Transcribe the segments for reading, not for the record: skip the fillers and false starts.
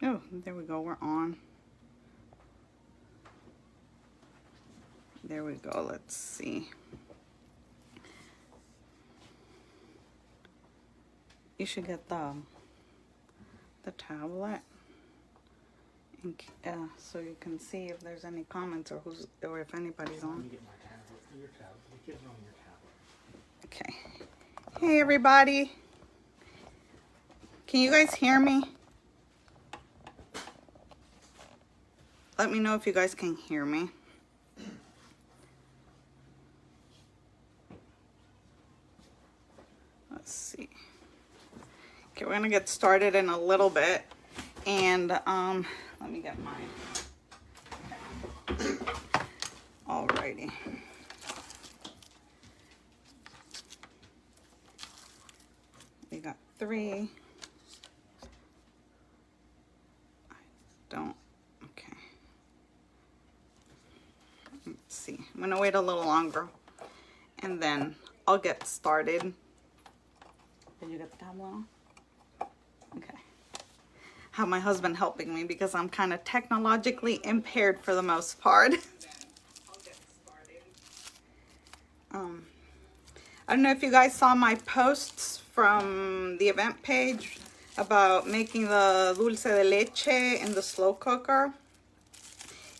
Oh, there we go, we're on. There we go, let's see. You should get the tablet, and, so you can see if there's any comments or if anybody's on. Get my tablet, your tablet. The kids are on your tablet. Okay. Hey everybody. Can you guys hear me? Let me know if you guys can hear me. Let's see. Okay, we're gonna get started in a little bit, and let me get mine. Okay. Alrighty. We got 3. I don't. Okay. Let's see. I'm gonna wait a little longer, and then I'll get started. Did you get the tablet on? Okay. Have my husband helping me because I'm kind of technologically impaired for the most part. I don't know if you guys saw my posts from the event page about making the dulce de leche in the slow cooker.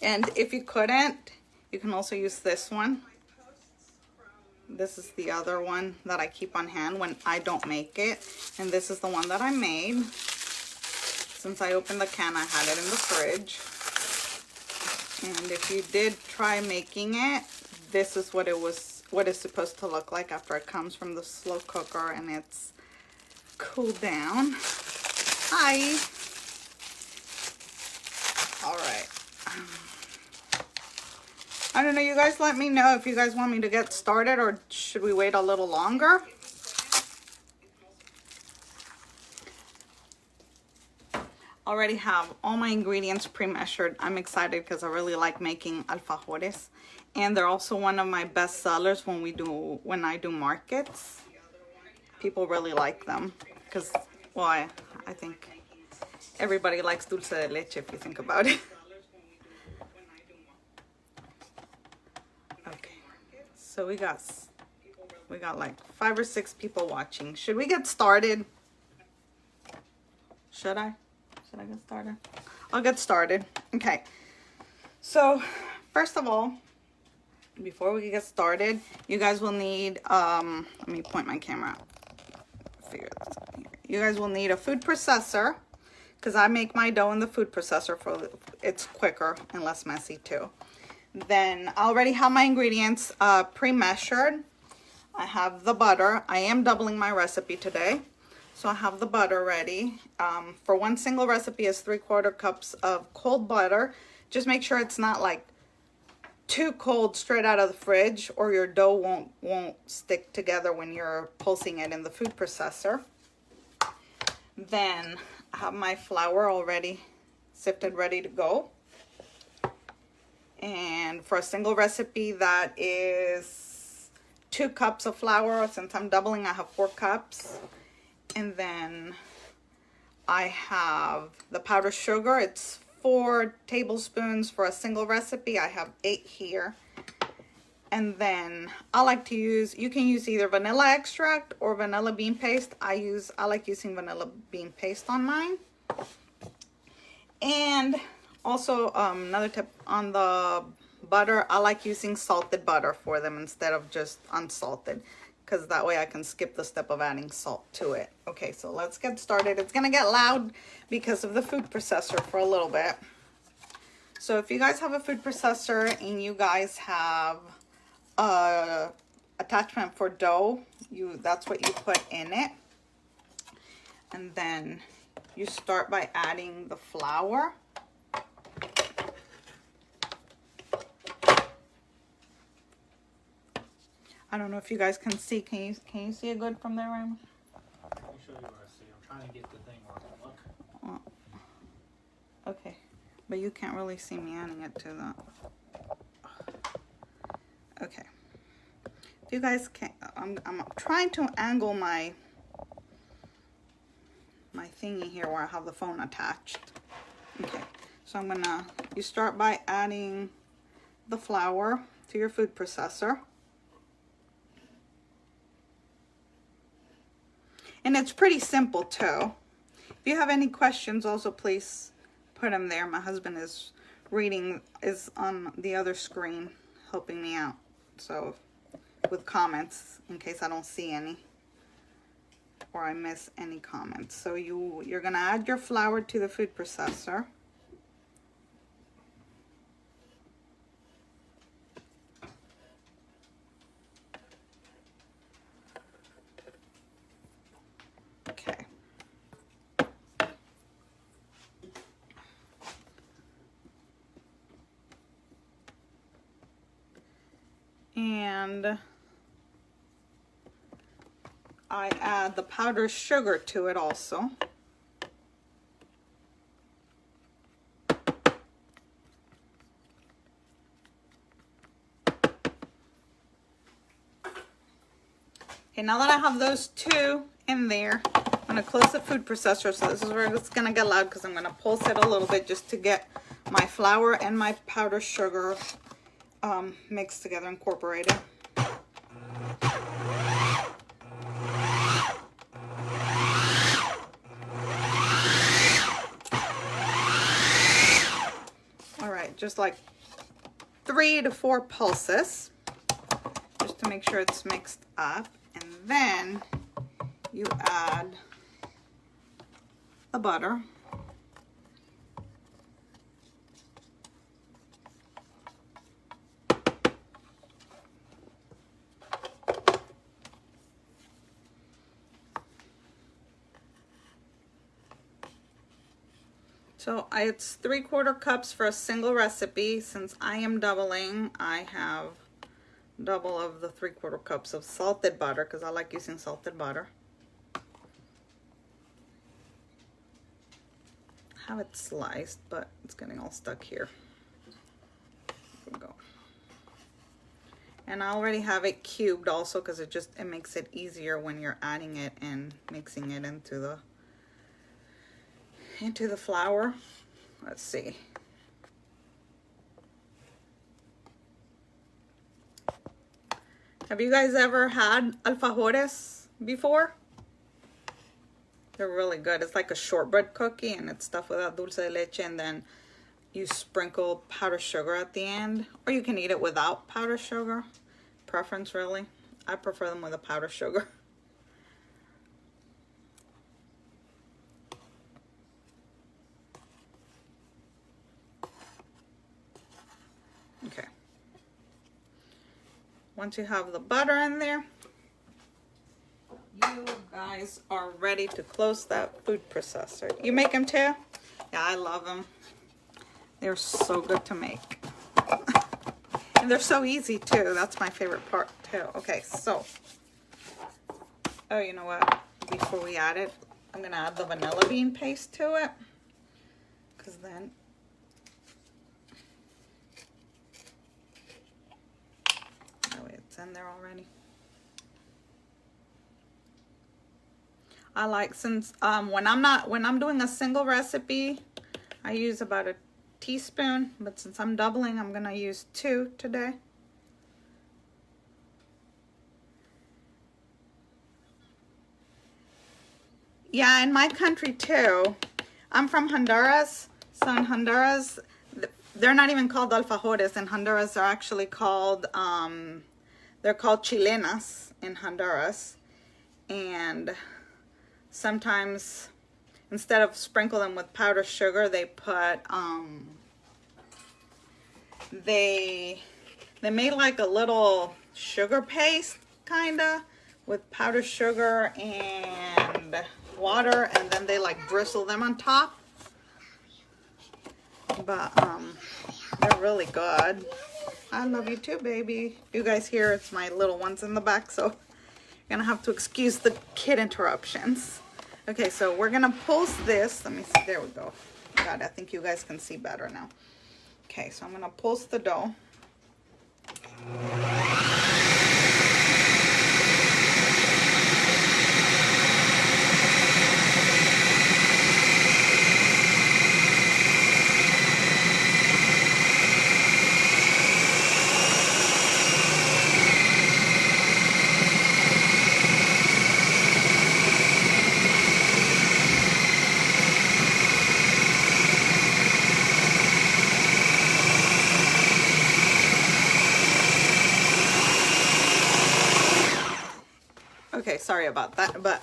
And if you couldn't, you can also use this one. This is the other one that I keep on hand when I don't make it. And this is the one that I made. Since I opened the can, I had it in the fridge. And if you did try making it, this is what it's supposed to look like after it comes from the slow cooker and it's cooled down. Hi. All right. I don't know, you guys let me know if you guys want me to get started or should we wait a little longer? Already have all my ingredients pre-measured. I'm excited because I really like making alfajores. And they're also one of my best sellers when I do markets. People really like them because, well, I think everybody likes dulce de leche if you think about it. Okay, so we got like 5 or 6 people watching. Should we get started? Should I get started? I'll get started. Okay, so first of all, before we get started, you guys will need, let me point my camera out. Figure this out here. You guys will need a food processor, because I make my dough in the food processor it's quicker and less messy too. Then I already have my ingredients pre-measured. I have the butter. I am doubling my recipe today. So I have the butter ready. For one single recipe is 3/4 cups of cold butter. Just make sure it's not like too cold straight out of the fridge or your dough won't stick together when you're pulsing it in the food processor. Then I have my flour already sifted, ready to go. And for a single recipe, that is 2 cups of flour. Since I'm doubling, I have 4 cups. And then I have the powdered sugar. It's 4 tablespoons for a single recipe. I have 8 here. And then I like to use, you can use either vanilla extract or vanilla bean paste. I like using vanilla bean paste on mine. And also another tip on the butter, I like using salted butter for them instead of just unsalted, because that way I can skip the step of adding salt to it. Okay, so let's get started. It's gonna get loud because of the food processor for a little bit. So if you guys have a food processor and you guys have a attachment for dough, that's what you put in it. And then you start by adding the flour. I don't know if you guys can see. Can you see it good from there, Raymond? Let me show you what I see. I'm trying to get the thing working. Look. Okay, but you can't really see me adding it to the. Okay. If you guys can't, I'm trying to angle my thingy here where I have the phone attached. Okay, so you start by adding the flour to your food processor. And it's pretty simple too. If you have any questions, also please put them there. My husband is on the other screen helping me out. So with comments in case I don't see any or I miss any comments. So you're gonna add your flour to the food processor. Okay. And I add the powdered sugar to it also. Okay, now that I have those two in there, I'm going to close the food processor. So this is where it's going to get loud because I'm going to pulse it a little bit just to get my flour and my powdered sugar mixed together, incorporated. All right, just like 3 to 4 pulses, just to make sure it's mixed up. And then you add the butter. So it's 3/4 cups for a single recipe. Since I am doubling, I have double of the 3/4 cups of salted butter because I like using salted butter. I have it sliced, but it's getting all stuck here. There we go. And I already have it cubed also because it makes it easier when you're adding it and mixing it into the flour. Let's see. Have you guys ever had alfajores before? They're really good. It's like a shortbread cookie and it's stuffed with dulce de leche, and then you sprinkle powdered sugar at the end, or you can eat it without powdered sugar. Preference, really. I prefer them with a powdered sugar. Okay. Once you have the butter in there, you guys are ready to close that food processor. You make them too? Yeah, I love them. They're so good to make. And they're so easy too. That's my favorite part too. Okay, so. Oh, you know what? Before we add it, I'm going to add the vanilla bean paste to it. Because then in there already. I like, since when I'm doing a single recipe, I use about a teaspoon, but since I'm doubling, I'm gonna use 2 today. Yeah, in my country too. I'm from Honduras, so in Honduras, they're not even called alfajores. In Honduras, they're actually called they're called chilenas in Honduras, and sometimes instead of sprinkle them with powdered sugar, they put they made like a little sugar paste kinda with powdered sugar and water, and then they like bristle them on top. But they're really good. I love you too, baby. You guys hear it's my little ones in the back, so you're gonna have to excuse the kid interruptions. Okay, so we're gonna pulse this. Let me see. There we go. God, I think you guys can see better now. Okay, so I'm gonna pulse the dough. sorry about that, but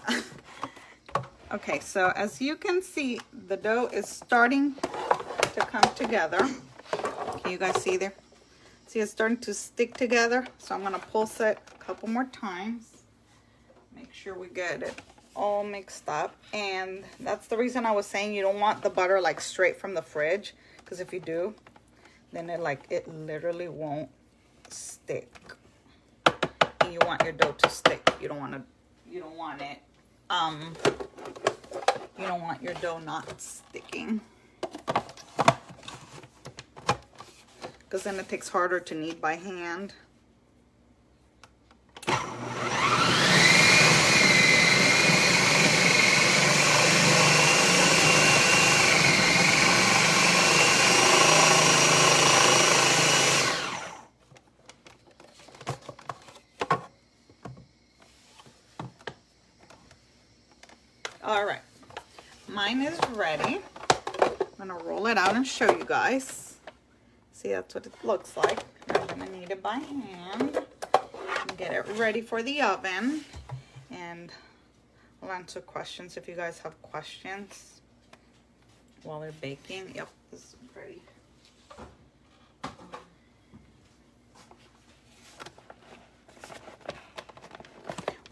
okay, so as you can see, the dough is starting to come together. Can you guys see there? See, it's starting to stick together. So I'm gonna pulse it a couple more times. Make sure we get it all mixed up. And that's the reason I was saying you don't want the butter like straight from the fridge, because if you do, then it literally won't stick. And you want your dough to stick. You don't want it you don't want your dough not sticking, because then it takes harder to knead by hand. All right, mine is ready. I'm gonna roll it out and show you guys. See, that's what it looks like. I'm gonna knead it by hand and get it ready for the oven. And I'll answer questions if you guys have questions while they're baking. Yep, this is ready.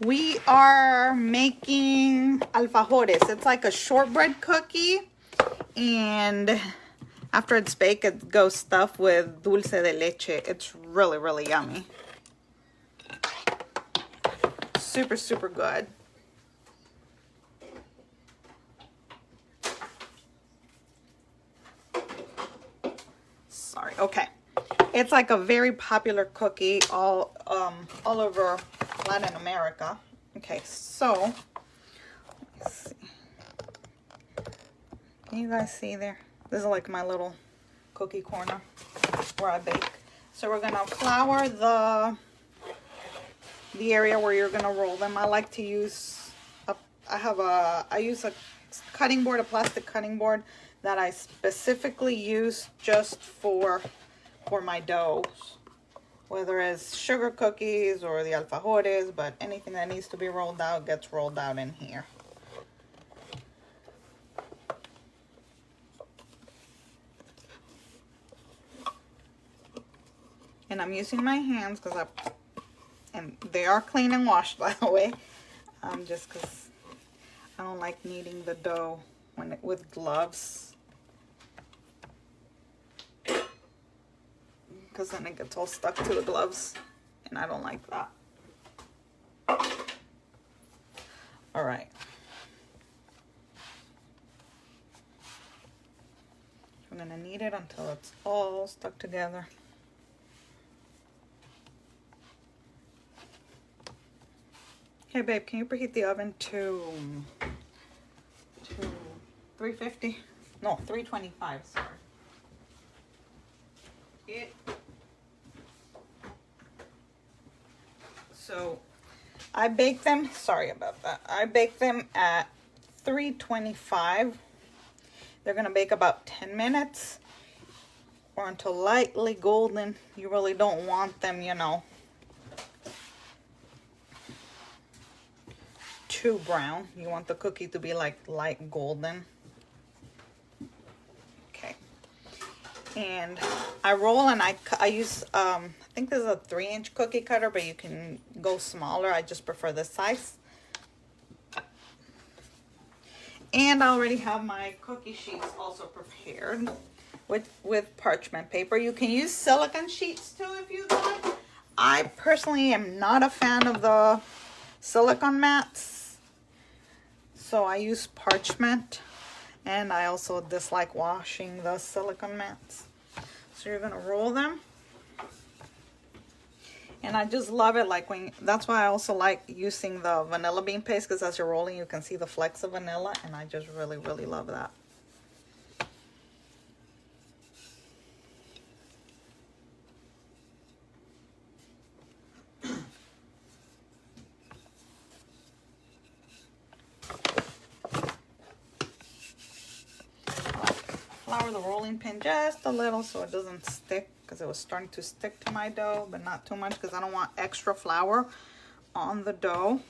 We are making alfajores. It's like a shortbread cookie, and after it's baked, it goes stuffed with dulce de leche. It's really, really yummy. Super, super good. Sorry. Okay. It's like a very popular cookie all over Latin America. Okay, so let's see. Can you guys see there? This is like my little cookie corner where I bake. So we're gonna flour the area where you're gonna roll them. I like to use I use a cutting board, a plastic cutting board that I specifically use just for my dough, whether it's sugar cookies or the alfajores, but anything that needs to be rolled out gets rolled out in here. And I'm using my hands because and they are clean and washed, by the way, just because I don't like kneading the dough with gloves, because then it gets all stuck to the gloves, and I don't like that. All right. I'm gonna knead it until it's all stuck together. Okay, babe, can you preheat the oven to 350? No, 325, sorry. So I bake them, sorry about that. I bake them at 325. They're gonna bake about 10 minutes or until lightly golden. You really don't want them, you know, too brown. You want the cookie to be like light golden. Okay. And I roll and I use, I think this is a 3-inch cookie cutter, but you can go smaller. I just prefer this size. And I already have my cookie sheets also prepared with parchment paper. You can use silicone sheets too if you like. I personally am not a fan of the silicone mats, so I use parchment, and I also dislike washing the silicone mats. So you're gonna roll them. And I just love it, like that's why I also like using the vanilla bean paste, because as you're rolling you can see the flecks of vanilla, and I just really, really love that. Flour the rolling pin just a little so it doesn't stick, because it was starting to stick to my dough, but not too much because I don't want extra flour on the dough.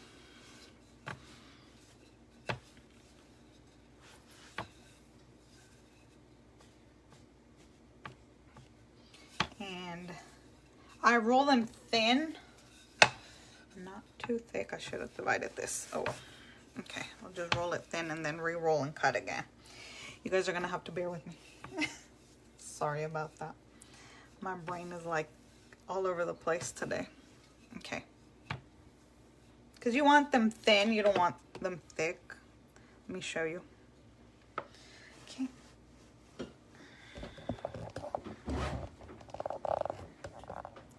and I roll them thin, not too thick. I should have divided this. Oh well. Okay, I'll just roll it thin and then re-roll and cut again. You guys are gonna have to bear with me. Sorry about that. My brain is like all over the place today. Okay. Because you want them thin, you don't want them thick. Let me show you. Okay.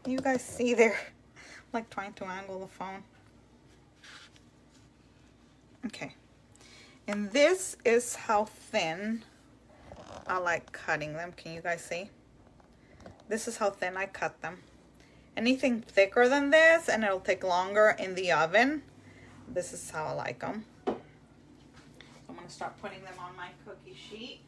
You guys see there? I'm like trying to angle the phone. Okay. And this is how thin I like cutting them. Can you guys see? This is how thin I cut them. Anything thicker than this, and it'll take longer in the oven. This is how I like them. So I'm going to start putting them on my cookie sheet.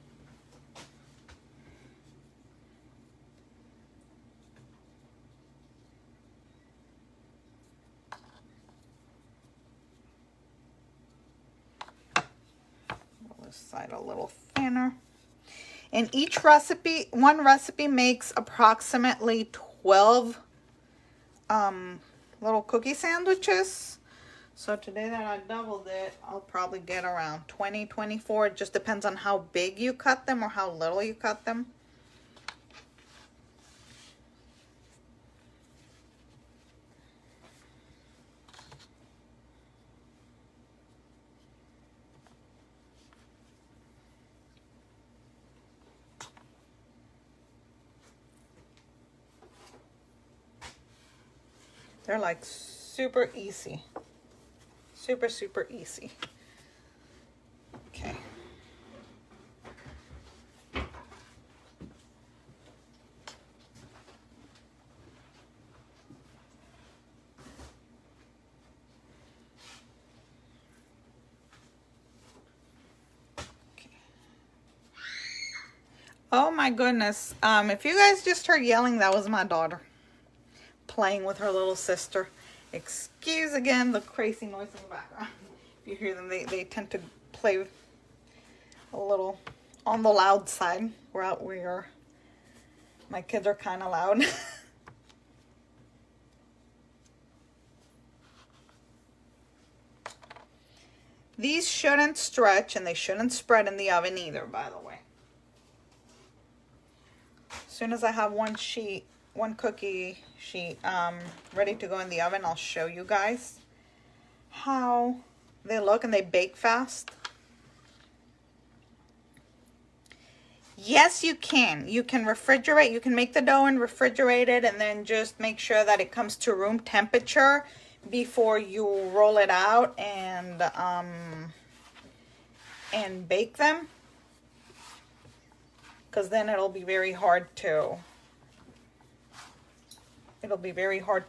Roll this side a little thinner. And each recipe, one recipe makes approximately 12 little cookie sandwiches. So today that I doubled it, I'll probably get around 20, 24. It just depends on how big you cut them or how little you cut them. They're like super easy. Super, super easy. Okay. Oh my goodness. If you guys just heard yelling, that was my daughter playing with her little sister. Excuse again the crazy noise in the background. If you hear them, they tend to play a little on the loud side. We're out where my kids are kind of loud. These shouldn't stretch and they shouldn't spread in the oven either, by the way. As soon as I have one cookie sheet ready to go in the oven, I'll show you guys how they look, and they bake fast. Yes, you can. You can refrigerate. You can make the dough and refrigerate it, and then just make sure that it comes to room temperature before you roll it out and bake them. Because then it'll be very hard to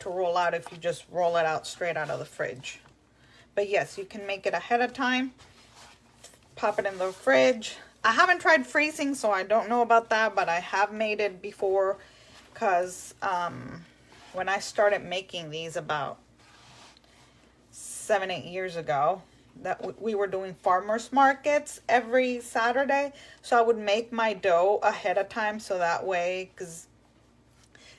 roll out if you just roll it out straight out of the fridge. But yes, you can make it ahead of time. Pop it in the fridge. I haven't tried freezing, so I don't know about that, but I have made it before, because when I started making these about 7-8 years ago, that we were doing farmers markets every Saturday, so I would make my dough ahead of time, so that way, because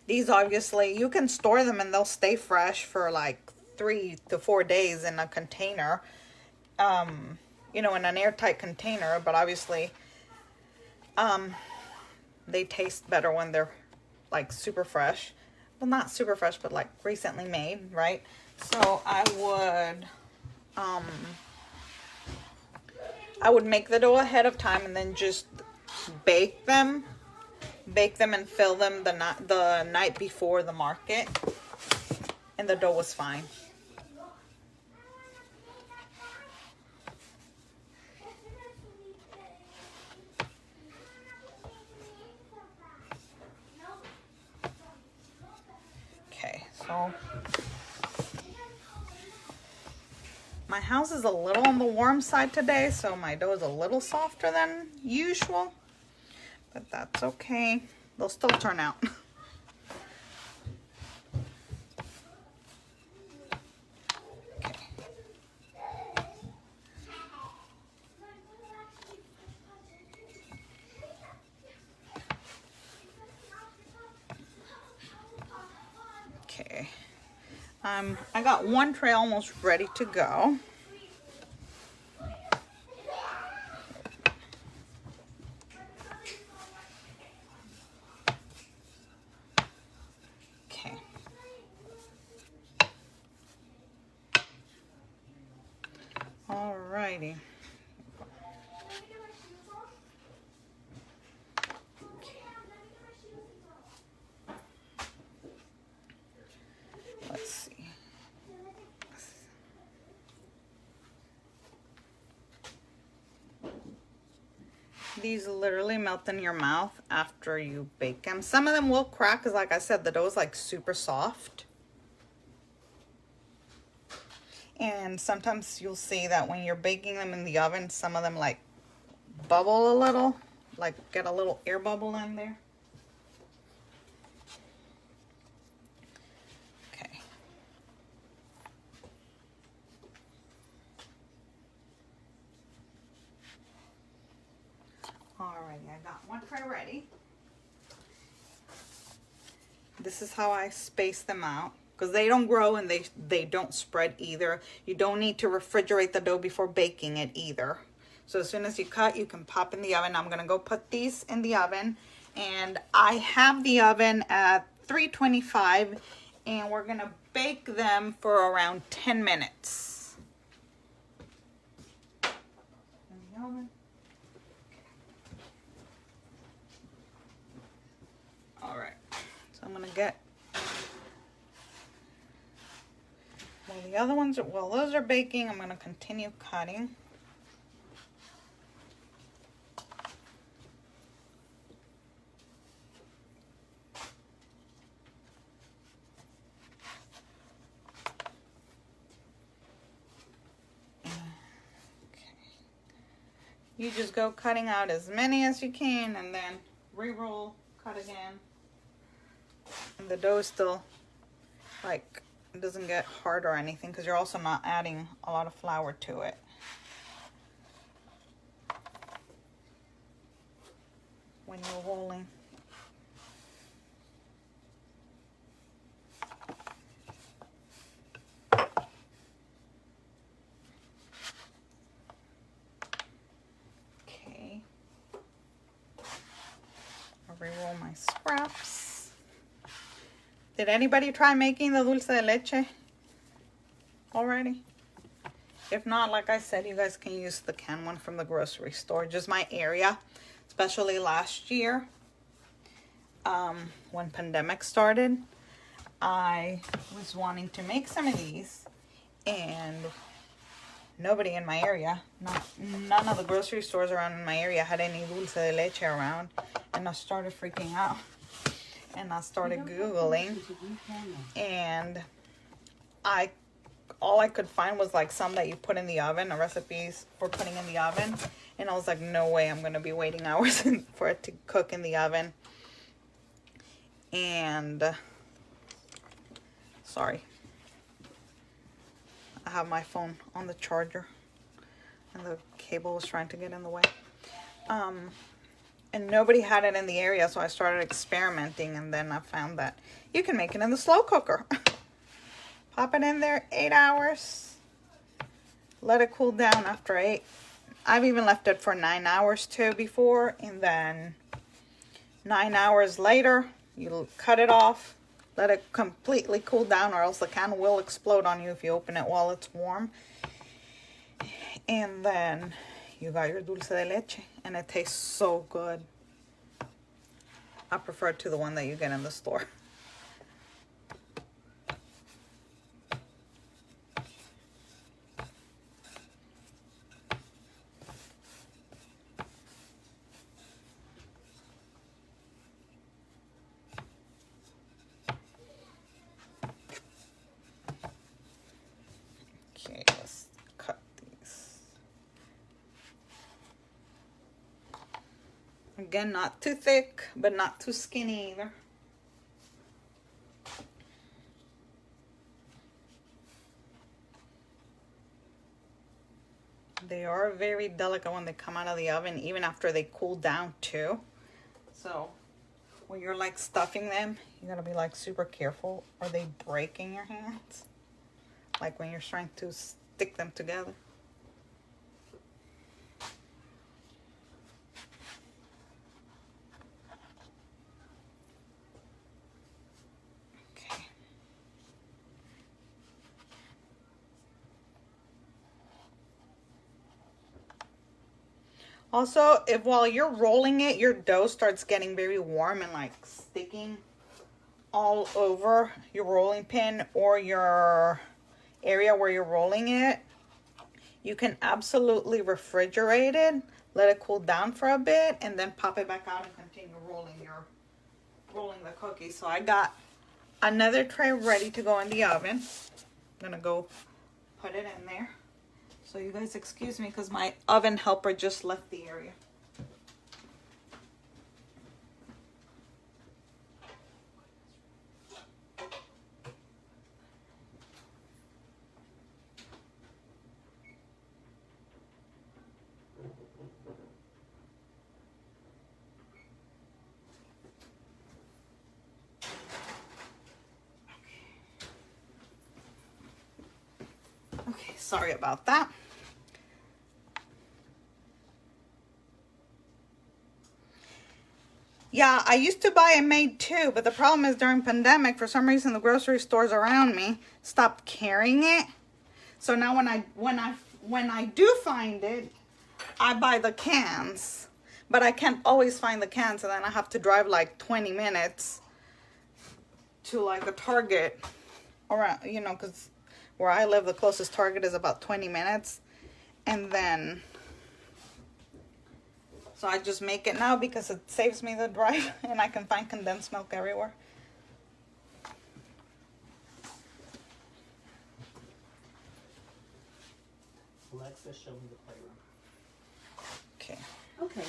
these obviously you can store them and they'll stay fresh for like 3 to 4 days in a container, you know, in an airtight container. But obviously they taste better when they're like super fresh. Well, not super fresh, but like recently made, right? So I would make the dough ahead of time and then just bake them and fill them the night before the market, and the dough was fine. Okay, so my house is a little on the warm side today, so my dough is a little softer than usual, but that's okay. They'll still turn out. I got one tray almost ready to go. Okay. Alrighty. Let's see. These literally melt in your mouth after you bake them. Some of them will crack because, like I said, the dough is like super soft. And sometimes you'll see that when you're baking them in the oven, some of them like bubble a little, like get a little air bubble in there. Okay. Alrighty, I got one tray ready. This is how I space them out, because they don't grow and they don't spread either. You don't need to refrigerate the dough before baking it either. So as soon as you cut, you can pop in the oven. I'm gonna go put these in the oven, and I have the oven at 325, and we're gonna bake them for around 10 minutes. In the oven. All right, so I'm gonna get, while the other ones, while those are baking, I'm gonna continue cutting. You just go cutting out as many as you can and then re-roll, cut again. And the dough is still, like, it doesn't get hard or anything because you're also not adding a lot of flour to it. When you're rolling. Re-roll my scraps. Did anybody try making the dulce de leche already? If not, like I said, you guys can use the canned one from the grocery store. Just my area, especially last year, when pandemic started, I was wanting to make some of these, and nobody in my area, none of the grocery stores around in my area had any dulce de leche around. And I started freaking out. And I started Googling. And all I could find was like some that you put in the oven, recipes for putting in the oven. And I was like, no way, I'm going to be waiting hours for it to cook in the oven. And, sorry. I have my phone on the charger. And the cable was trying to get in the way. And nobody had it in the area, so I started experimenting, and then I found that you can make it in the slow cooker. Pop it in there, 8 hours. Let it cool down after 8. I've even left it for 9 hours too before, and then 9 hours later, you cut it off. Let it completely cool down, or else the can will explode on you if you open it while it's warm. And then you got your dulce de leche, and it tastes so good. I prefer it to the one that you get in the store. Okay, let's cut these. Again, not too thick, but not too skinny either. They are very delicate when they come out of the oven, even after they cool down too. So when you're like stuffing them, you gotta be like super careful or they break in your hands. like when you're trying to stick them together. Okay. Also, if while you're rolling it, your dough starts getting very warm and like sticking all over your rolling pin or your area where you're rolling it, you can absolutely refrigerate it, let it cool down for a bit, and then pop it back out and continue rolling the cookies. So I got another tray ready to go in the oven. I'm gonna go put it in there. So you guys excuse me because my oven helper just left the area. Okay, sorry about that. Yeah, I used to buy it made too, but the problem is during pandemic, for some reason, the grocery stores around me stopped carrying it. So now when I do find it, I buy the cans, but I can't always find the cans, and then I have to drive like 20 minutes to like a Target around, you know, because where I live, the closest Target is about 20 minutes, and then so I just make it now because it saves me the drive and I can find condensed milk everywhere. Alexa, show me the playroom. Okay. Okay.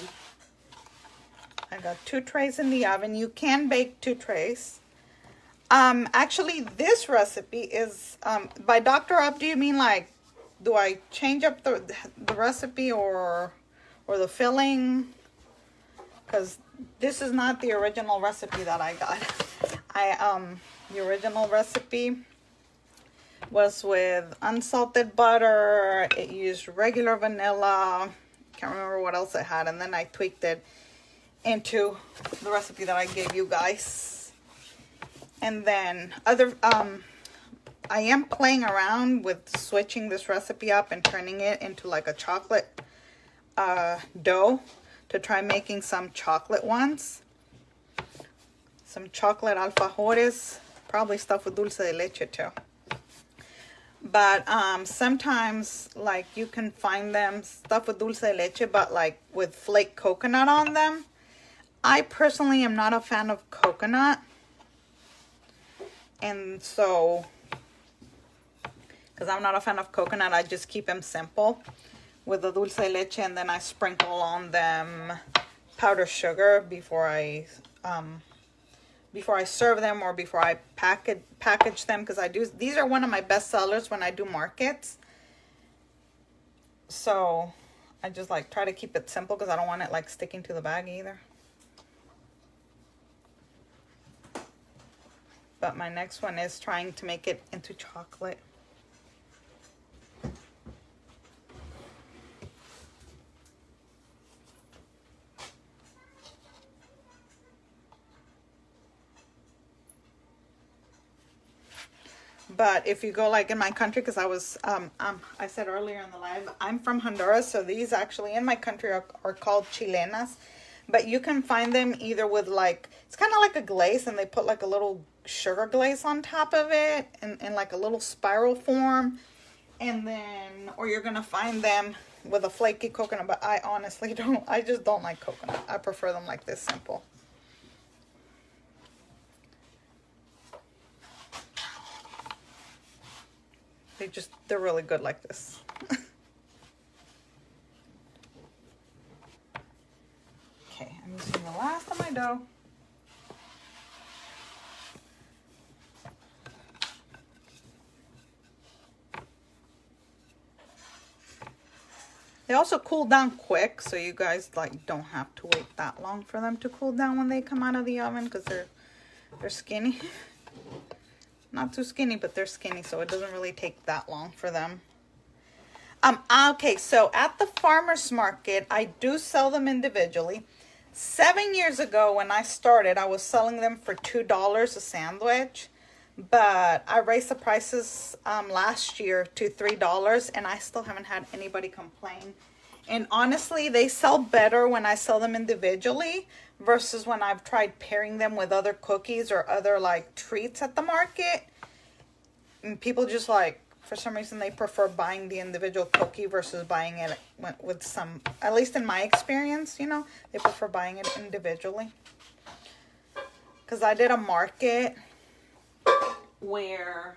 I got 2 trays in the oven. You can bake 2 trays. Actually, this recipe is by Dr. Up. Do you mean like, do I change up the recipe or the filling? Because this is not the original recipe that I got. The original recipe was with unsalted butter. It used regular vanilla. Can't remember what else it had, and then I tweaked it into the recipe that I gave you guys. And then I am playing around with switching this recipe up and turning it into like a chocolate dough to try making some chocolate ones. Some chocolate alfajores, probably stuffed with dulce de leche too. But sometimes like you can find them stuffed with dulce de leche, but like with flake coconut on them. I personally am not a fan of coconut. And so, because I'm not a fan of coconut, I just keep them simple with the dulce de leche, and then I sprinkle on them powdered sugar before I serve them or before I package them, because these are one of my best sellers when I do markets. So I just like try to keep it simple because I don't want it like sticking to the bag either. But my next one is trying to make it into chocolate. But if you go like in my country, because I said earlier in the live, I'm from Honduras, so these actually in my country are called chilenas. But you can find them either with like, it's kind of like a glaze, and they put like a little sugar glaze on top of it in like a little spiral form. And then, or you're going to find them with a flaky coconut, but I honestly I just don't like coconut. I prefer them like this, simple. They're really good like this. Okay, I'm using the last of my dough. They also cool down quick, so you guys like don't have to wait that long for them to cool down when they come out of the oven, because they're skinny. not too skinny, but they're skinny, so it doesn't really take that long for them. Okay, so at the farmer's market, I do sell them individually. 7 years ago when I started, I was selling them for $2 a sandwich, but I raised the prices last year to $3, and I still haven't had anybody complain. And honestly, they sell better when I sell them individually versus when I've tried pairing them with other cookies or other like treats at the market. And people just like, for some reason, they prefer buying the individual cookie versus buying it with some, at least in my experience, you know, they prefer buying it individually. Because I did a market where,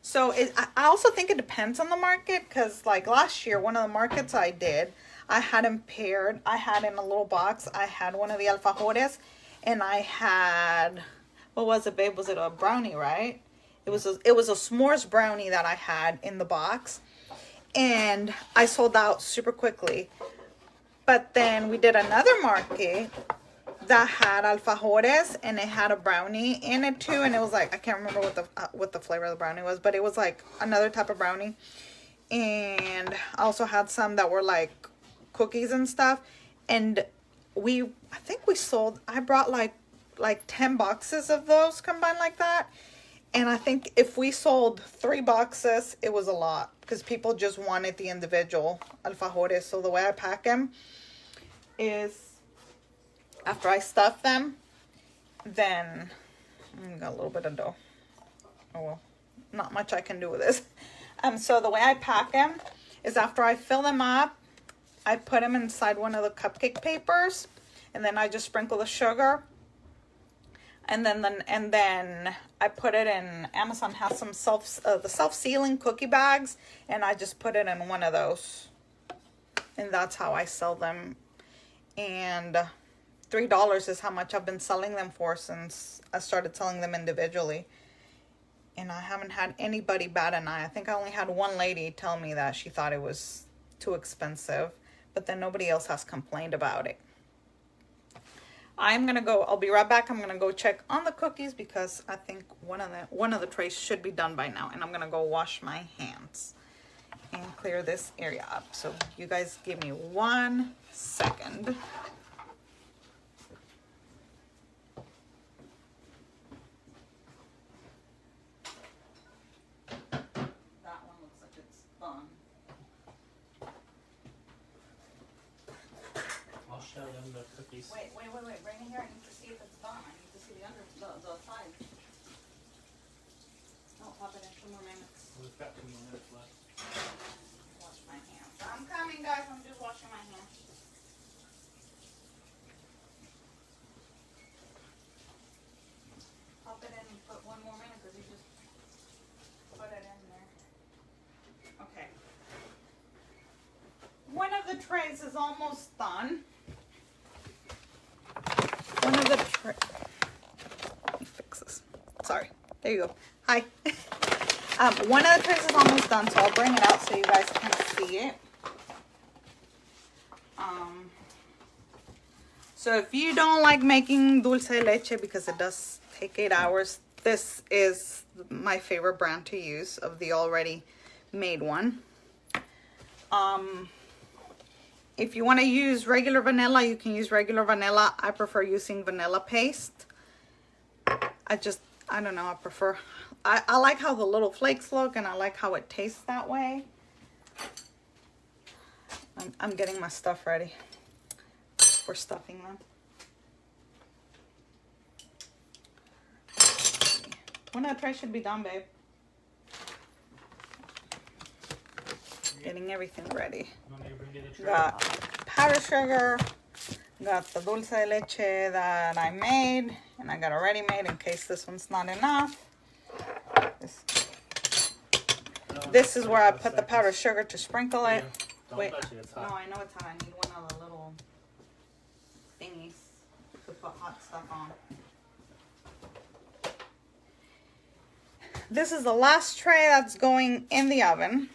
so I also think it depends on the market, because like last year, one of the markets I did, I had them paired. I had in a little box, I had one of the alfajores, and I had, what was it, babe? Was it a brownie, right? It was a s'mores brownie that I had in the box, and I sold out super quickly. But then we did another market that had alfajores, and it had a brownie in it too, and it was like, I can't remember what the flavor of the brownie was, but it was like another type of brownie. And I also had some that were like cookies and stuff, and I think we sold, I brought like 10 boxes of those combined like that. And I think if we sold 3 boxes, it was a lot, because people just wanted the individual alfajores. So the way I pack them is, after I stuff them, then I got a little bit of dough. Oh well, not much I can do with this. So the way I pack them is, after I fill them up, I put them inside one of the cupcake papers, and then I just sprinkle the sugar. And then I put it in, Amazon has some the self-sealing cookie bags, and I just put it in one of those. And that's how I sell them. And $3 is how much I've been selling them for since I started selling them individually. And I haven't had anybody bat an eye. I think I only had one lady tell me that she thought it was too expensive, but then nobody else has complained about it. I'll be right back. I'm gonna go check on the cookies, because I think one of the trays should be done by now, and I'm gonna go wash my hands and clear this area up. So you guys give me 1 second. That one looks like it's done. I'll show them the cookies. Wait. Bring it here. I need to see if it's done. I need to see the side. No, pop it in 2 more minutes. We've got 2 more minutes left. Wash my hands. I'm coming, guys. I'm just washing my hands. Pop it in and put 1 more minute, because you just put it in there. Okay. One of the trays is almost done. Let me fix this. Sorry. There you go. Hi. One of the trays is almost done, so I'll bring it out so you guys can see it. So if you don't like making dulce de leche, because it does take 8 hours, this is my favorite brand to use of the already made one. If you want to use regular vanilla, you can use regular vanilla. I prefer using vanilla paste. I don't know, I like how the little flakes look, and I like how it tastes that way. I'm getting my stuff ready for stuffing them. One of the trays should be done, babe. Getting everything ready. Got powdered sugar, got the dulce de leche that I made, and I got a ready-made in case this one's not enough. This is where I put the powdered sugar to sprinkle it. Wait, no, I know it's hot. I need one of the little thingies to put hot stuff on. This is the last tray that's going in the oven.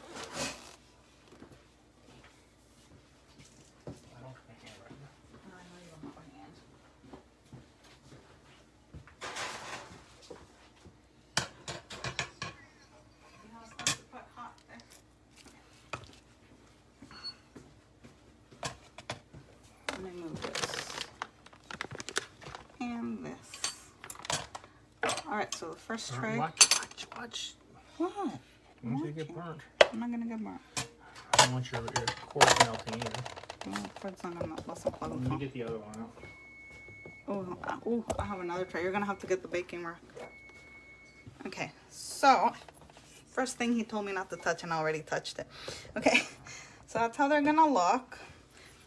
All right, so the first tray. Watch. What? You want to get burnt. I'm not gonna get burnt. I don't want your cord melting either. No, cord's not gonna melt. Let's unplug the Let me phone. get the other one out. Oh, I have another tray. You're gonna have to get the baking rack. Okay, so first thing he told me not to touch, and I already touched it. Okay, so that's how they're gonna look.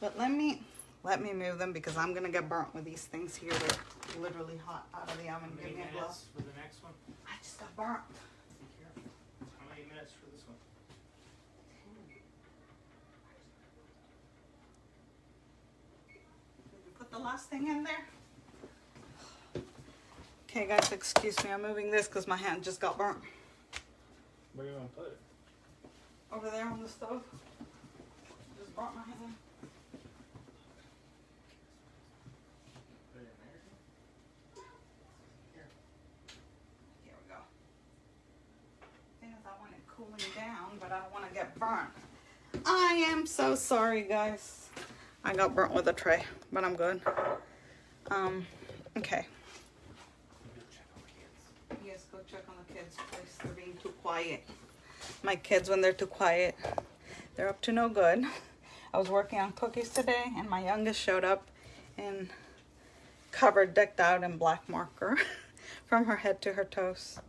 But let me move them because I'm gonna get burnt with these things here. They're literally hot out of the oven. How many Give me a glove. minutes for the next one? I just got burnt. Be careful. How many minutes for this one? Did you put the last thing in there? Okay, guys, excuse me. I'm moving this because my hand just got burnt. Where do you want to put it? Over there on the stove. Just burnt my hand. Put it in there? Here. Here we go. Thing is, I want it cooling down, but I don't want to get burnt. I am so sorry, guys. I got burnt with a tray, but I'm good. Okay. Yes, go check on the kids, please. They're being too quiet. My kids, when they're too quiet, they're up to no good. I was working on cookies today, and my youngest showed up and covered, decked out in black marker from her head to her toes.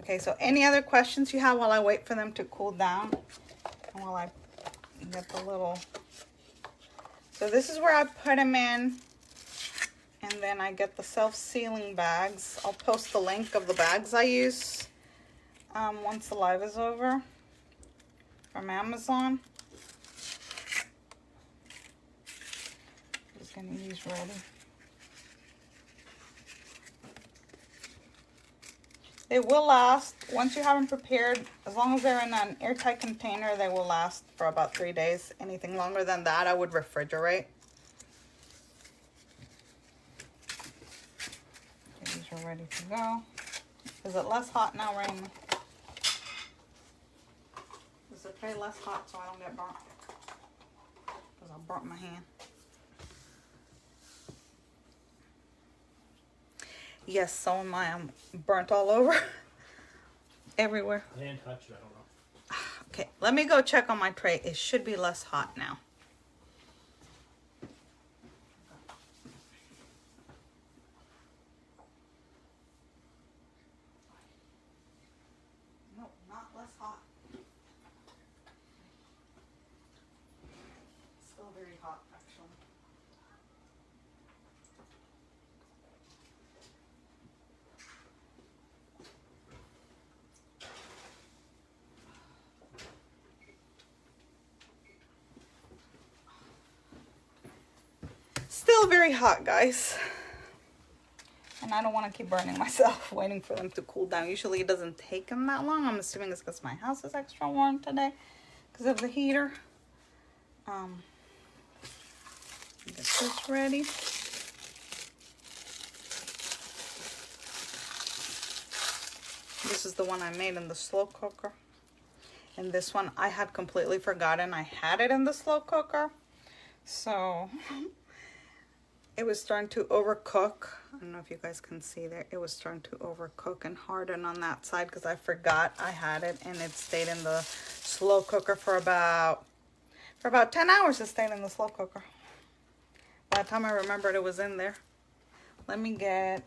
Okay, so any other questions you have while I wait for them to cool down? And while I get the little... So this is where I put them in. And then I get the self-sealing bags. I'll post the link of the bags I use once the live is over from Amazon. Just getting these ready. They will last, once you have them prepared, as long as they're in an airtight container, they will last for about 3 days. Anything longer than that, I would refrigerate. These are ready to go. Is it less hot now, Raymond? Is the tray less hot so I don't get burnt? Because I burnt my hand. Yes, so am I. I'm burnt all over. Everywhere. I didn't touch it, I don't know. Okay, let me go check on my tray. It should be less hot now. No, not less hot. Still very hot, actually. Still very hot, guys. And I don't want to keep burning myself waiting for them to cool down. Usually it doesn't take them that long. I'm assuming it's because my house is extra warm today because of the heater. Get this ready. This is the one I made in the slow cooker. And this one I had completely forgotten I had it in the slow cooker. So it was starting to overcook. I don't know if you guys can see there. It was starting to overcook and harden on that side because I forgot I had it, and it stayed in the slow cooker for about 10 hours. It stayed in the slow cooker. By the time I remembered it was in there. Let me get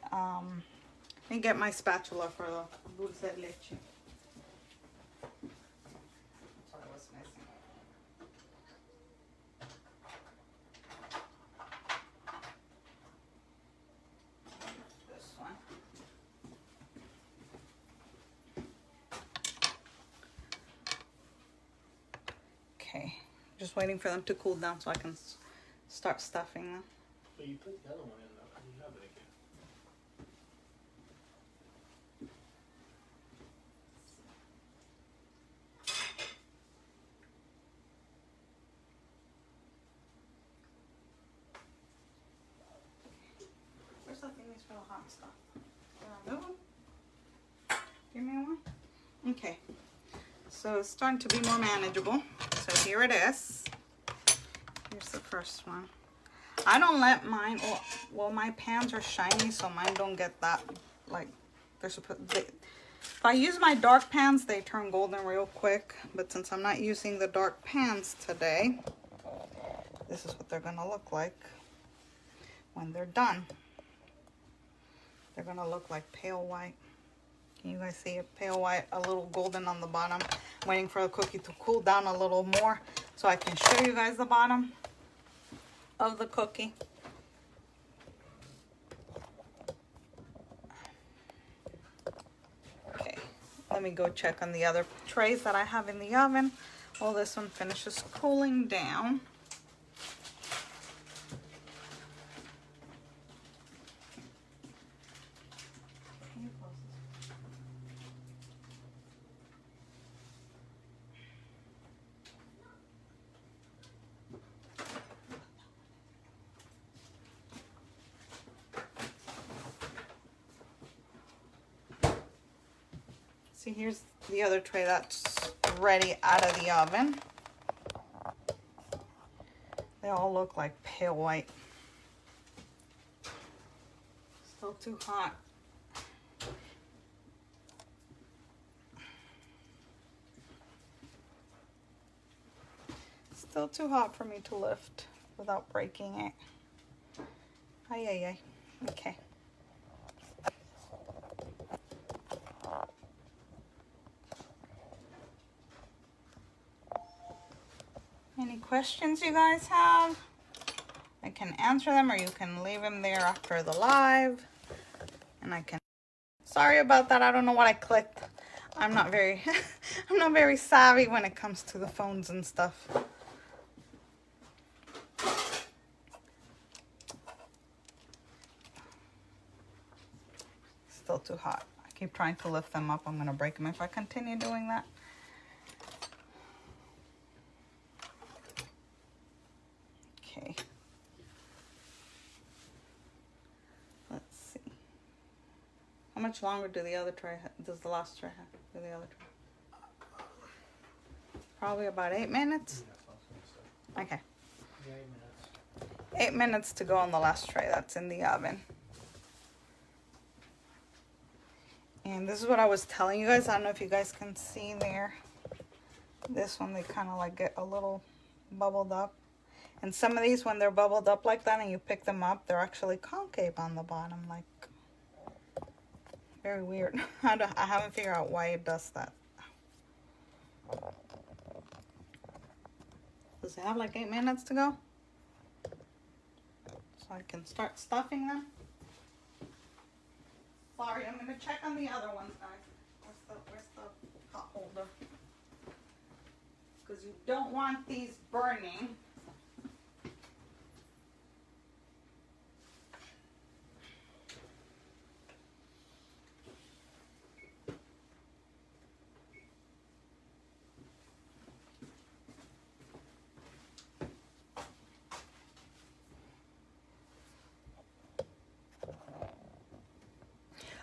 my spatula for the Dulce de Leche. That's what I was missing. This one. Okay, just waiting for them to cool down so I can start stuffing them. But you put the other one in though. How do you have it again? Where's the thing for the hot stuff? Remove them? Give me one. Okay. So it's starting to be more manageable. So here it is. Here's the first one. I don't let mine, well, my pans are shiny, so mine don't get that, like, If I use my dark pans, they turn golden real quick. But since I'm not using the dark pans today, this is what they're gonna look like when they're done. They're gonna look like pale white. Can you guys see it? Pale white, a little golden on the bottom. I'm waiting for the cookie to cool down a little more so I can show you guys the bottom of the cookie. Okay, let me go check on the other trays that I have in the oven while this one finishes cooling down. See, here's the other tray that's ready out of the oven. They all look like pale white. Still too hot. Still too hot for me to lift without breaking it. Ay, ay, ay. Okay. Any questions you guys have? I can answer them, or you can leave them there after the live. And I can... Sorry about that. I don't know what I clicked. I'm not very I'm not very savvy when it comes to the phones and stuff. Still too hot. I keep trying to lift them up. I'm going to break them if I continue doing that. Okay. Let's see. How much longer do the other tray does the last tray have? Do the other tray? Probably about 8 minutes. Okay. 8 minutes to go on the last tray that's in the oven. And this is what I was telling you guys. I don't know if you guys can see there. This one, they kind of like get a little bubbled up. And some of these, when they're bubbled up like that and you pick them up, they're actually concave on the bottom. Like, very weird. I haven't figured out why it does that. Does it have like 8 minutes to go? So I can start stuffing them. Sorry, I'm gonna check on the other ones, guys. Where's the hot holder? Because you don't want these burning.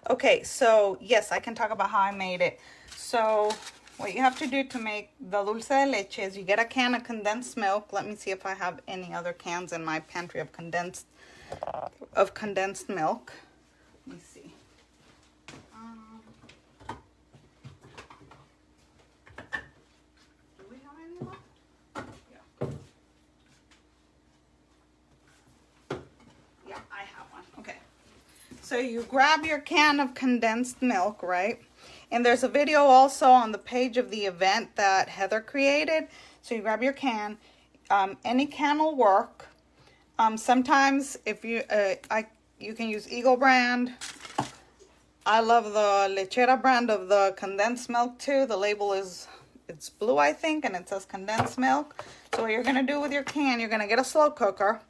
Okay, so yes, I can talk about how I made it. So what you have to do to make the dulce de leche is you get a can of condensed milk. Let me see if I have any other cans in my pantry of condensed milk. Let me see. Do we have any left? Yeah, I have one. Okay. So you grab your can of condensed milk, right? And there's a video also on the page of the event that Heather created. So you grab your can. Any can will work. Sometimes if you you can use Eagle brand. I love the Lechera brand of the condensed milk too. The label is, it's blue, I think, and it says condensed milk. So what you're gonna do with your can, you're gonna get a slow cooker.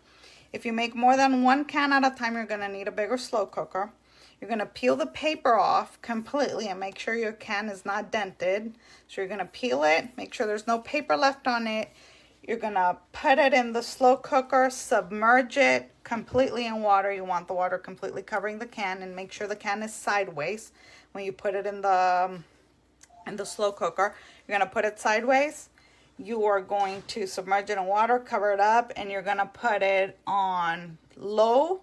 If you make more than one can at a time, you're gonna need a bigger slow cooker. You're gonna peel the paper off completely and make sure your can is not dented. So you're gonna peel it, make sure there's no paper left on it. You're gonna put it in the slow cooker, submerge it completely in water. You want the water completely covering the can, and make sure the can is sideways when you put it in the slow cooker. You're gonna put it sideways. You are going to submerge it in water, cover it up, and you're gonna put it on low.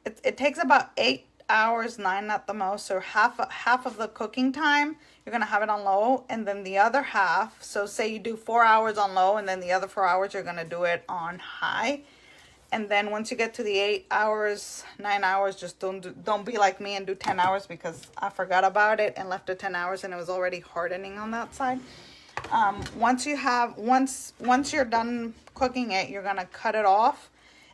It takes about 8 hours, 9 at the most. So half of the cooking time, you're gonna have it on low, and then the other half, so say you do 4 hours on low, and then the other 4 hours you're gonna do it on high. And then once you get to the 8 hours, 9 hours, just don't be like me and do 10 hours, because I forgot about it and left it 10 hours and it was already hardening on that side. Once you're done cooking it, you're gonna cut it off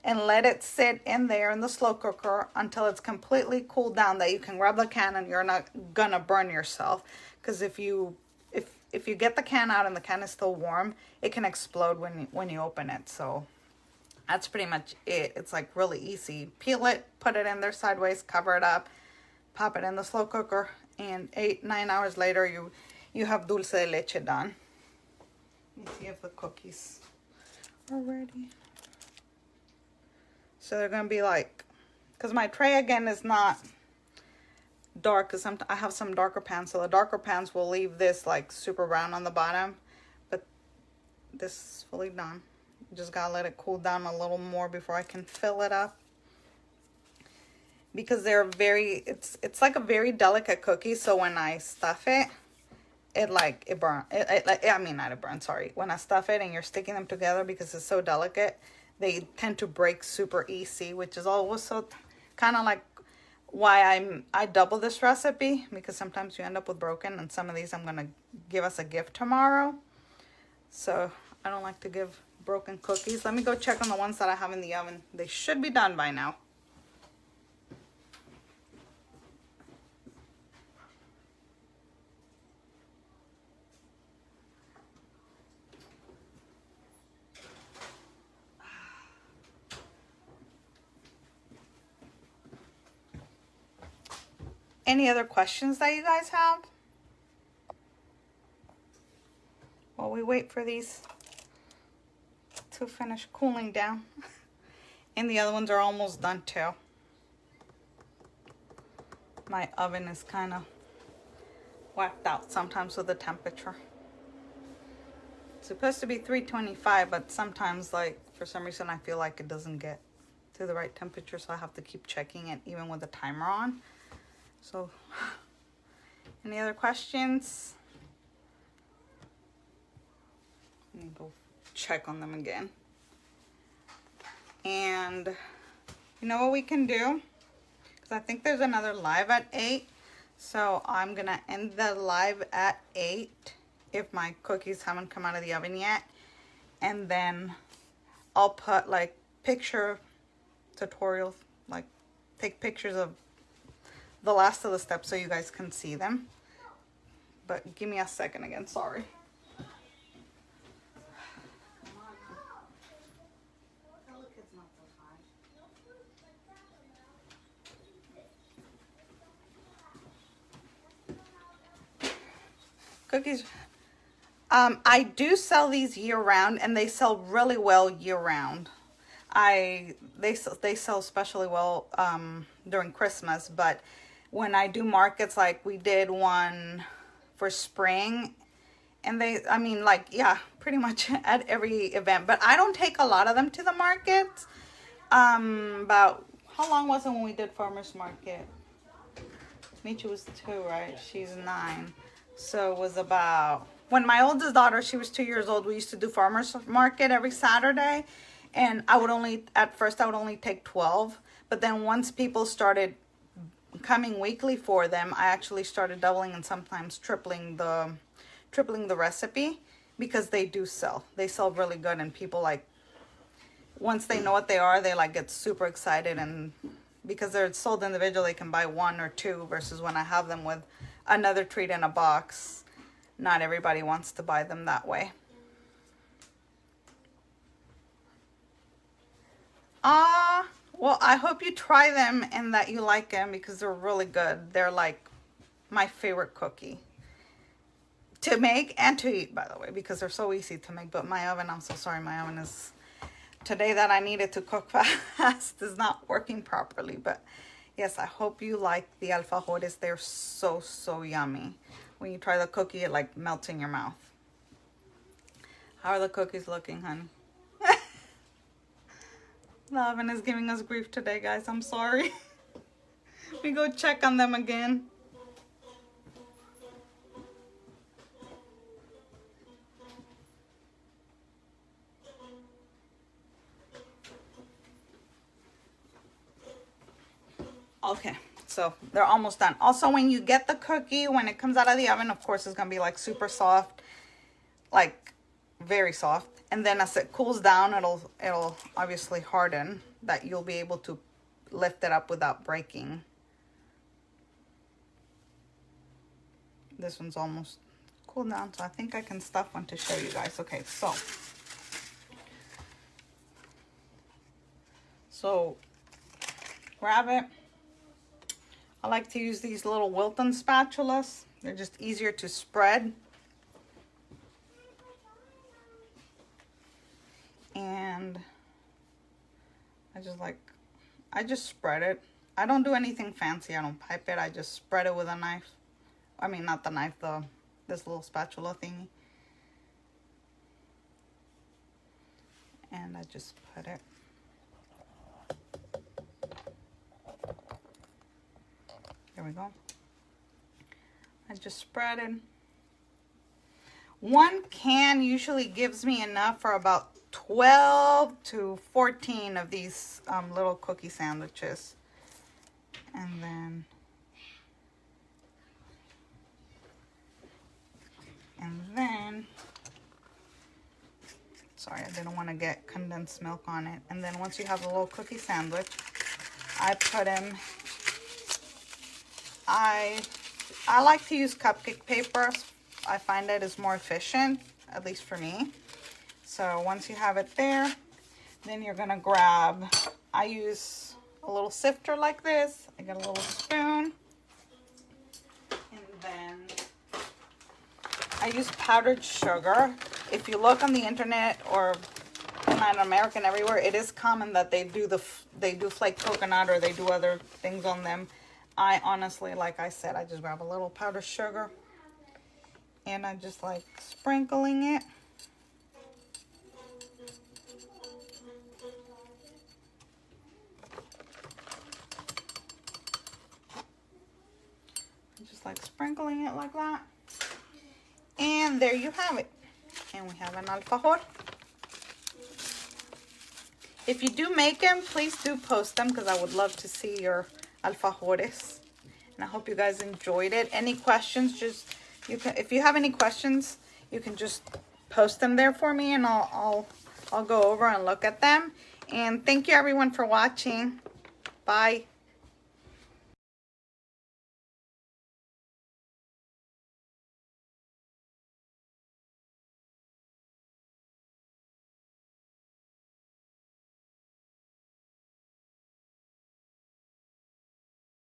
and let it sit in there in the slow cooker until it's completely cooled down, that you can grab the can and you're not gonna burn yourself. Because if you get the can out and the can is still warm, it can explode when you open it. So that's pretty much it. It's like really easy. Peel it, put it in there sideways, cover it up, pop it in the slow cooker, and 8-9 hours later you have dulce de leche done. Let me see if the cookies are ready. So they're gonna be like, because my tray again is not dark, because I have some darker pans, so the darker pans will leave this like super brown on the bottom, but this is fully done. Just gotta let it cool down a little more before I can fill it up, because they're it's like a very delicate cookie. So when I stuff it, it burns. I mean, not it burns, sorry. When I stuff it and you're sticking them together, because it's so delicate, they tend to break super easy, which is also kind of like why I double this recipe, because sometimes you end up with broken, and some of these I'm gonna give us a gift tomorrow. So I don't like to give broken cookies. Let me go check on the ones that I have in the oven. They should be done by now. Any other questions that you guys have while we wait for these to finish cooling down? And the other ones are almost done too. My oven is kind of whacked out sometimes with the temperature. It's supposed to be 325, but sometimes, like, for some reason I feel like it doesn't get to the right temperature, so I have to keep checking it even with the timer on. So, any other questions? Let me go check on them again. And you know what we can do? Because I think there's another live at 8. So I'm going to end the live at 8 if my cookies haven't come out of the oven yet. And then I'll put like picture tutorials, like take pictures of the last of the steps so you guys can see them. But give me a second again, sorry. Cookies. I do sell these year round, and they sell really well year round. They sell especially well during Christmas, but when I do markets, like we did one for spring, and I mean, like, yeah, pretty much at every event, but I don't take a lot of them to the markets. About, how long was it when we did farmers market? Michi was 2, right? She's 9. So it was about, when my oldest daughter, she was 2 years old, we used to do farmers market every Saturday. And at first I would only take 12. But then once people started coming weekly for them, I actually started doubling and sometimes tripling the recipe, because they do sell. They sell really good, and people, like, once they know what they are, they like get super excited, and because they're sold individually, they can buy 1 or 2, versus when I have them with another treat in a box, not everybody wants to buy them that way. Well, I hope you try them and that you like them, because they're really good. They're like my favorite cookie to make and to eat, by the way, because they're so easy to make. But my oven, I'm so sorry, my oven is, today that I needed to cook fast, is not working properly. But yes, I hope you like the alfajores. They're so, so yummy. When you try the cookie, it like melts in your mouth. How are the cookies looking, honey? The oven is giving us grief today, guys. I'm sorry. Let me go check on them again. Okay, so they're almost done. Also, when you get the cookie, when it comes out of the oven, of course, it's gonna be like super soft, like very soft. And then as it cools down, it'll obviously harden, that you'll be able to lift it up without breaking. This one's almost cooled down, so I think I can stuff one to show you guys. Okay, so grab it. I like to use these little Wilton spatulas. They're just easier to spread. And I just spread it. I don't do anything fancy. I don't pipe it. I just spread it with a knife. I mean, not the knife, this little spatula thingy. And I just put it. There we go. I just spread it. One can usually gives me enough for about 12 to 14 of these little cookie sandwiches. And then, sorry, I didn't want to get condensed milk on it. And then once you have a little cookie sandwich, I put in, I like to use cupcake paper. I find that is more efficient, at least for me. So once you have it there, then you're gonna grab, I use a little sifter like this. I get a little spoon. And then I use powdered sugar. If you look on the internet or Latin American everywhere, it is common that they do flake coconut or they do other things on them. I honestly, like I said, I just grab a little powdered sugar and I just like sprinkling it. Just like sprinkling it like that. And there you have it. And we have an alfajor. If you do make them, please do post them because I would love to see your alfajores. And I hope you guys enjoyed it. Any questions, just if you have any questions, you can just post them there for me and I'll go over and look at them. And thank you everyone for watching. Bye.